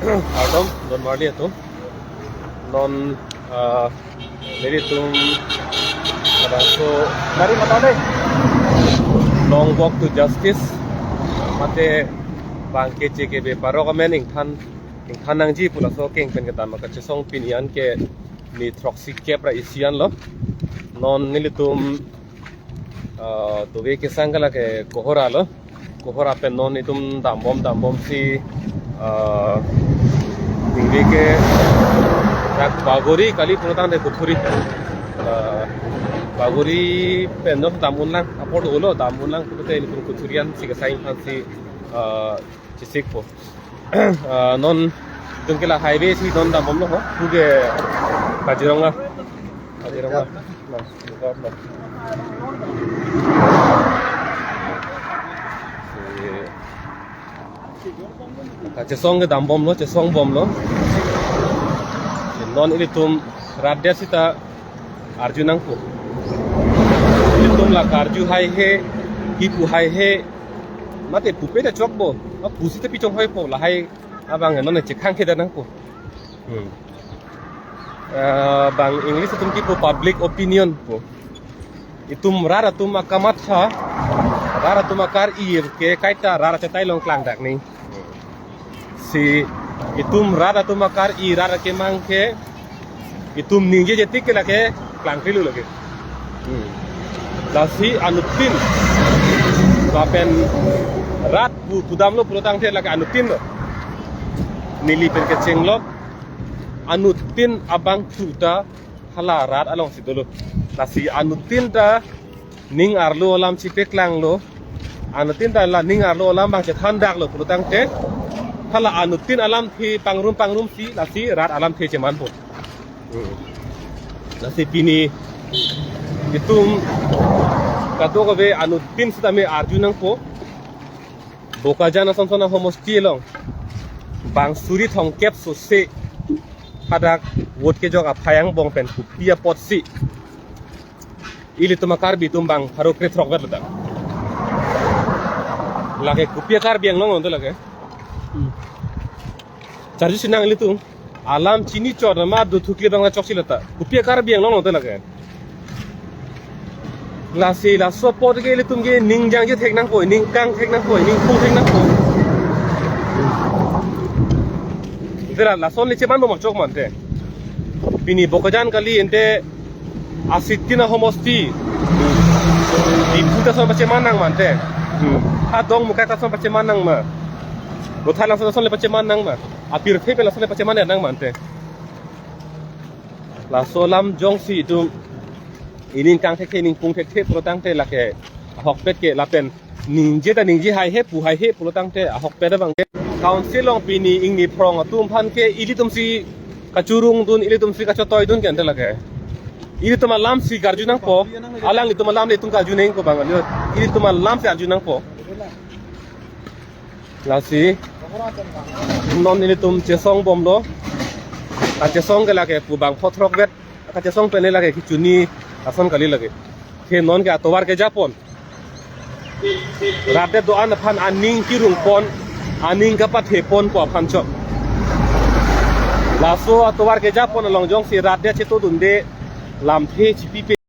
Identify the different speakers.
Speaker 1: Adam, non marli itu, non jadi itu ada so dari mana deh? Long walk to justice, mate bangke CKB paro kamen ingkan nangji pula so keng pen kita maka cesong pinian ke ni troxy kepra isian lo, non nilitum to ve ke sangala ke kohora lo, kohora pen non itum dambom si tinggi ke yak bagori kali punutan de kuthuri bagori pendo damun lang apor ulo damun lang putute ini kuthurian si kesaing si cisik po non tungkila highway si non damom lo puge kajironga nah cesong ke dambom lo cesong bom lo non ilitum radya sita arjunang ko ilitum la karju hai he hipu hai he mate pupe da chok bo pusi te pichong hoi po la hai abang non chekhang ke danang ko bang english tum ki po public opinion po itum rara tum akamat ha rara tum akar ir ke kaita rara chatai long klang dak ni si itum rara tum akar i rara ke mangke itum ninge jeti ke lake klangkrilu lage lasi anutin bapen rat pudam lo pulotang te lake anutin lo nili pen ke chenglok anutin abang tuta hala rat along sidolo lasi anutin ta ning arlo alam chipek lang lo anutin ta la ning arlo alam bang chethan dak lo pulotang te hala anutin alam thi pangrum si lasi rat alam the ceman po lasi pini itum kato ko be anutin sitame arjunang po boka jana sonsona homosti long bang suri thong kep so se hadak wot ke jog aphayang bong pen kupia pot si ili tumakar bi tumbang haro kre throk ber lata lage kupia kar biang long ondo lage charju sinang ili tung alam chini chor ma do thukli bangla choksilata kupia kar biang long ondo lage lasi la support ge ili tum ge ningjang je theknang ko ningkang theknang ko ningpu theknang ko dera la son le cheman mo chok mante pini bokajan kali ente asitina homosti diputa son pache manang mante ha dong muka ta son pache manang ma rothalang son le pache manang ma apir the pela son le pache manang nang mante la solam jong si tu inin kang the ning pung the protang te la ke hok pet ke la pen ningji hai he pu hai he protang te hok pet bang ke council long pini ingni prong atum phan ke ilitum si kacurung dun ilitum si kachotoy dun ke ante la ke ini tuh malam si karjunang po, alang itu malam itu karjunang po bang, ini tuh malam si karjunang po. Lasi, non ini tuh cesong bom lo, cesong ke lagi pu bang potrok bet, cesong pene lagi kicuni asan kali lagi. Ke non ke atowar ke Japon, rade doan pan aning kirung pon, aning kapat hepon po pan cok. Laso atowar ke Japon along jong si rade ceto dunde lam the chipi